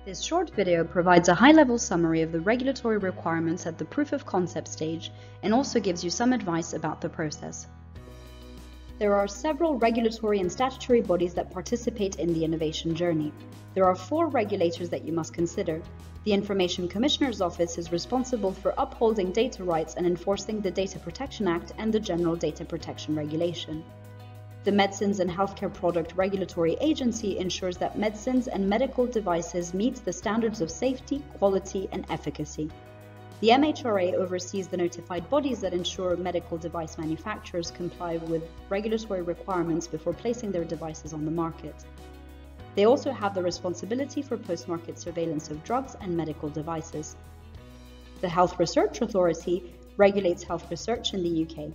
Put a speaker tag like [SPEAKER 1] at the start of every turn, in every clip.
[SPEAKER 1] This short video provides a high-level summary of the regulatory requirements at the proof of concept stage and also gives you some advice about the process. There are several regulatory and statutory bodies that participate in the innovation journey. There are 4 regulators that you must consider. The Information Commissioner's Office is responsible for upholding data rights and enforcing the Data Protection Act and the General Data Protection Regulation. The Medicines and Healthcare Product Regulatory Agency ensures that medicines and medical devices meet the standards of safety, quality, and efficacy. The MHRA oversees the notified bodies that ensure medical device manufacturers comply with regulatory requirements before placing their devices on the market. They also have the responsibility for post-market surveillance of drugs and medical devices. The Health Research Authority regulates health research in the UK.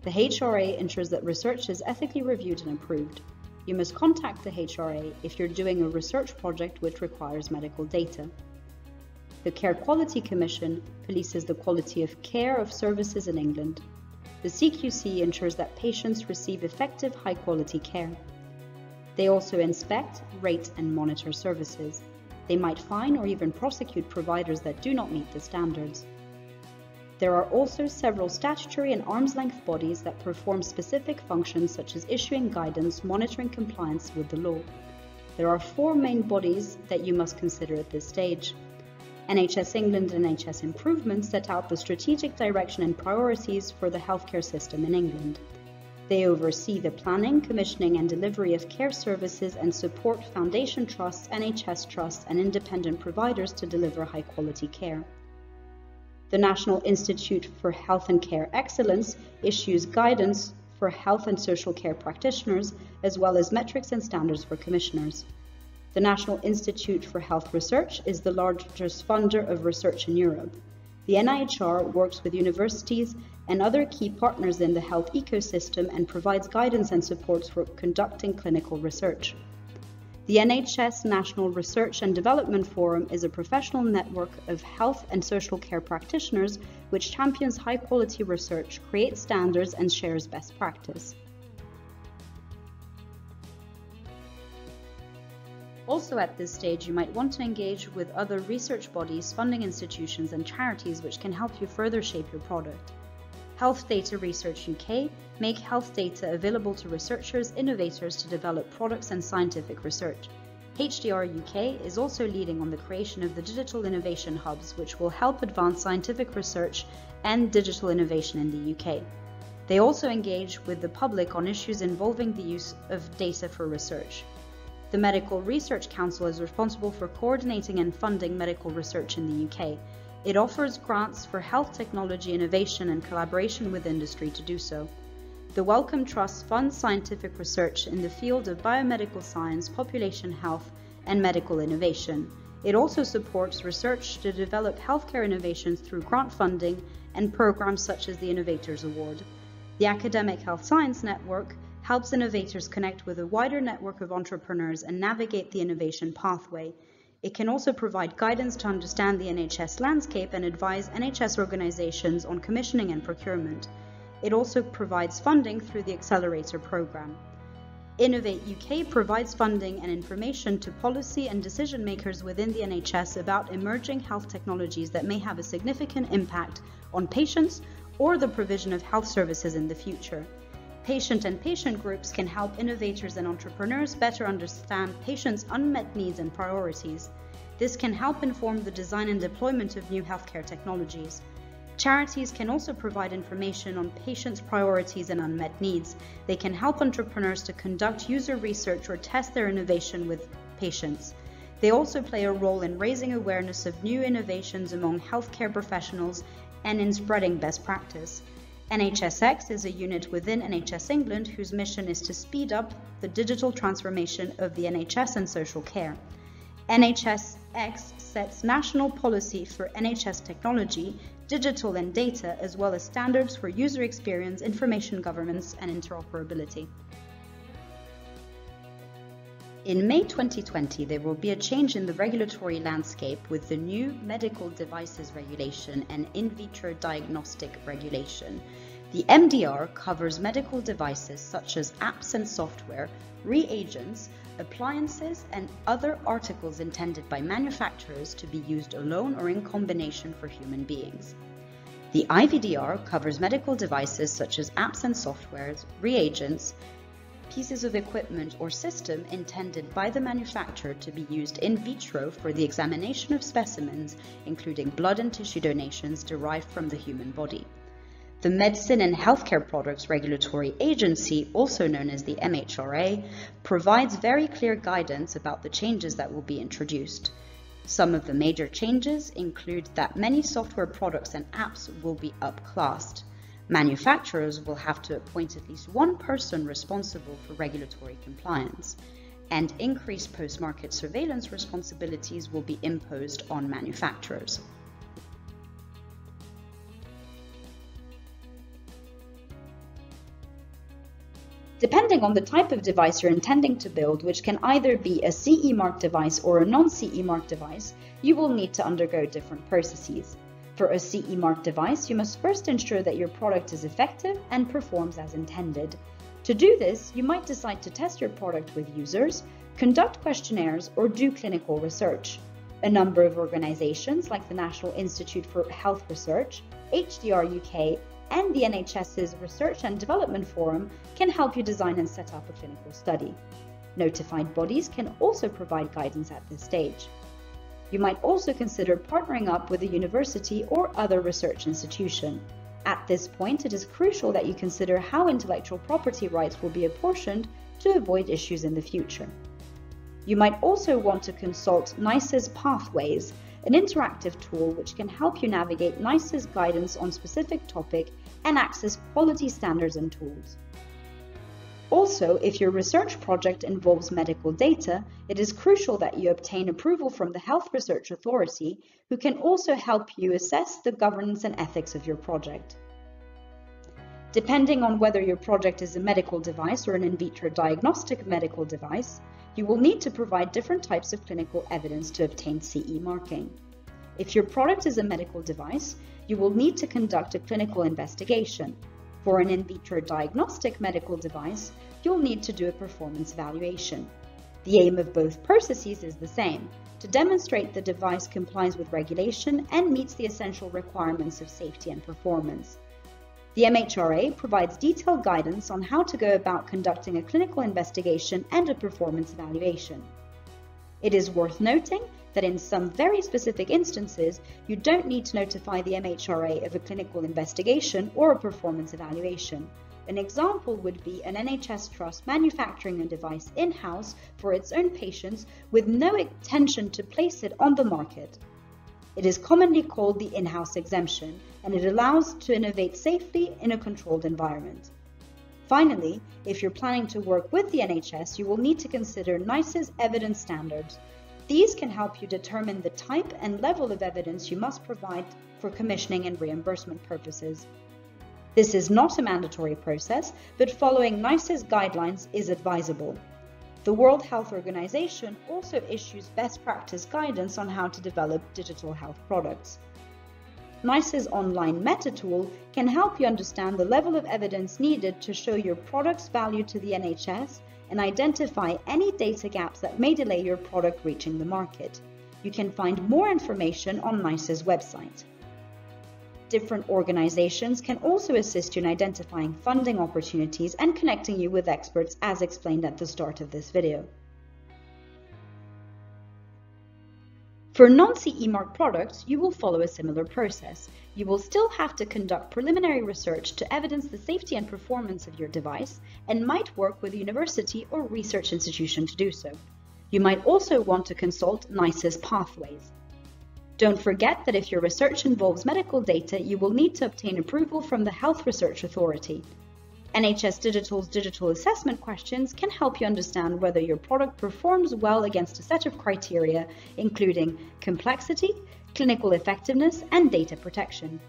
[SPEAKER 1] The HRA ensures that research is ethically reviewed and approved. You must contact the HRA if you're doing a research project which requires medical data. The Care Quality Commission polices the quality of care of services in England. The CQC ensures that patients receive effective, high-quality care. They also inspect, rate, and monitor services. They might fine or even prosecute providers that do not meet the standards. There are also several statutory and arm's-length bodies that perform specific functions such as issuing guidance, monitoring compliance with the law. There are 4 main bodies that you must consider at this stage. NHS England and NHS Improvement set out the strategic direction and priorities for the healthcare system in England. They oversee the planning, commissioning and delivery of care services and support foundation trusts, NHS trusts and independent providers to deliver high-quality care. The National Institute for Health and Care Excellence issues guidance for health and social care practitioners, as well as metrics and standards for commissioners. The National Institute for Health Research is the largest funder of research in Europe. The NIHR works with universities and other key partners in the health ecosystem and provides guidance and supports for conducting clinical research. The NHS National Research and Development Forum is a professional network of health and social care practitioners which champions high-quality research, creates standards, and shares best practice. Also at this stage, you might want to engage with other research bodies, funding institutions, and charities which can help you further shape your product. Health Data Research UK make health data available to researchers, innovators to develop products and scientific research. HDR UK is also leading on the creation of the digital innovation hubs, which will help advance scientific research and digital innovation in the UK. They also engage with the public on issues involving the use of data for research. The Medical Research Council is responsible for coordinating and funding medical research in the UK. It offers grants for health technology innovation and collaboration with industry to do so. The Wellcome Trust funds scientific research in the field of biomedical science, population health, and medical innovation. It also supports research to develop healthcare innovations through grant funding and programs such as the Innovators Award. The Academic Health Science Network helps innovators connect with a wider network of entrepreneurs and navigate the innovation pathway. It can also provide guidance to understand the NHS landscape and advise NHS organisations on commissioning and procurement. It also provides funding through the Accelerator programme. Innovate UK provides funding and information to policy and decision makers within the NHS about emerging health technologies that may have a significant impact on patients or the provision of health services in the future. Patient and patient groups can help innovators and entrepreneurs better understand patients' unmet needs and priorities. This can help inform the design and deployment of new healthcare technologies. Charities can also provide information on patients' priorities and unmet needs. They can help entrepreneurs to conduct user research or test their innovation with patients. They also play a role in raising awareness of new innovations among healthcare professionals and in spreading best practice. NHSX is a unit within NHS England whose mission is to speed up the digital transformation of the NHS and social care. NHSX sets national policy for NHS technology, digital and data, as well as standards for user experience, information governance, and interoperability. In May 2020, there will be a change in the regulatory landscape with the new Medical Devices Regulation and In Vitro Diagnostic Regulation. The MDR covers medical devices such as apps and software, reagents, appliances, and other articles intended by manufacturers to be used alone or in combination for human beings. The IVDR covers medical devices such as apps and softwares, reagents, pieces of equipment or system intended by the manufacturer to be used in vitro for the examination of specimens, including blood and tissue donations derived from the human body. The Medicine and Healthcare Products Regulatory Agency, also known as the MHRA, provides very clear guidance about the changes that will be introduced. Some of the major changes include that many software products and apps will be upclassed. Manufacturers will have to appoint at least one person responsible for regulatory compliance, and increased post-market surveillance responsibilities will be imposed on manufacturers. Depending on the type of device you're intending to build, which can either be a CE-marked device or a non-CE-marked device, you will need to undergo different processes. For a CE-marked device, you must first ensure that your product is effective and performs as intended. To do this, you might decide to test your product with users, conduct questionnaires, or do clinical research. A number of organizations like the National Institute for Health Research, HDR UK, and the NHS's Research and Development Forum can help you design and set up a clinical study. Notified bodies can also provide guidance at this stage. You might also consider partnering up with a university or other research institution. At this point, it is crucial that you consider how intellectual property rights will be apportioned to avoid issues in the future. You might also want to consult NICE's Pathways, an interactive tool which can help you navigate NICE's guidance on specific topic and access quality standards and tools. Also, if your research project involves medical data, it is crucial that you obtain approval from the Health Research Authority, who can also help you assess the governance and ethics of your project. Depending on whether your project is a medical device or an in vitro diagnostic medical device, you will need to provide different types of clinical evidence to obtain CE marking. If your product is a medical device, you will need to conduct a clinical investigation. For an in vitro diagnostic medical device, you'll need to do a performance evaluation. The aim of both processes is the same: to demonstrate the device complies with regulation and meets the essential requirements of safety and performance. The MHRA provides detailed guidance on how to go about conducting a clinical investigation and a performance evaluation. It is worth noting that in some very specific instances, you don't need to notify the MHRA of a clinical investigation or a performance evaluation. An example would be an NHS trust manufacturing a device in-house for its own patients with no intention to place it on the market. It is commonly called the in-house exemption, and it allows to innovate safely in a controlled environment. Finally, if you're planning to work with the NHS, you will need to consider NICE's evidence standards. These can help you determine the type and level of evidence you must provide for commissioning and reimbursement purposes. This is not a mandatory process, but following NICE's guidelines is advisable. The World Health Organization also issues best practice guidance on how to develop digital health products. NICE's online meta tool can help you understand the level of evidence needed to show your product's value to the NHS and identify any data gaps that may delay your product reaching the market. You can find more information on NICE's website. Different organizations can also assist you in identifying funding opportunities and connecting you with experts, as explained at the start of this video. For non-CE marked products, you will follow a similar process. You will still have to conduct preliminary research to evidence the safety and performance of your device, and might work with a university or research institution to do so. You might also want to consult NICE's Pathways. Don't forget that if your research involves medical data, you will need to obtain approval from the Health Research Authority. NHS Digital's digital assessment questions can help you understand whether your product performs well against a set of criteria, including complexity, clinical effectiveness, and data protection.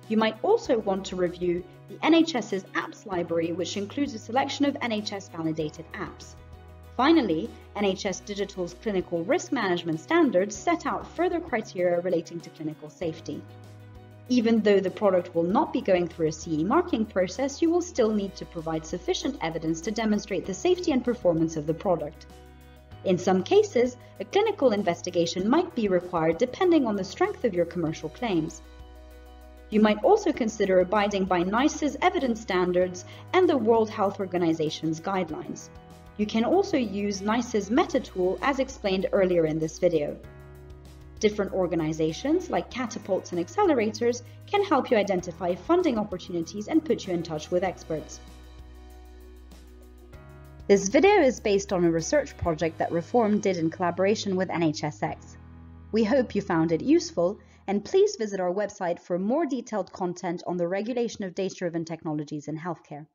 [SPEAKER 1] You might also want to review the NHS's apps library, which includes a selection of NHS-validated apps. Finally, NHS Digital's clinical risk management standards set out further criteria relating to clinical safety. Even though the product will not be going through a CE marking process, you will still need to provide sufficient evidence to demonstrate the safety and performance of the product. In some cases, a clinical investigation might be required depending on the strength of your commercial claims. You might also consider abiding by NICE's evidence standards and the World Health Organization's guidelines. You can also use NICE's meta tool as explained earlier in this video. Different organizations like catapults and accelerators can help you identify funding opportunities and put you in touch with experts. This video is based on a research project that Reform did in collaboration with NHSX. We hope you found it useful, and please visit our website for more detailed content on the regulation of data-driven technologies in healthcare.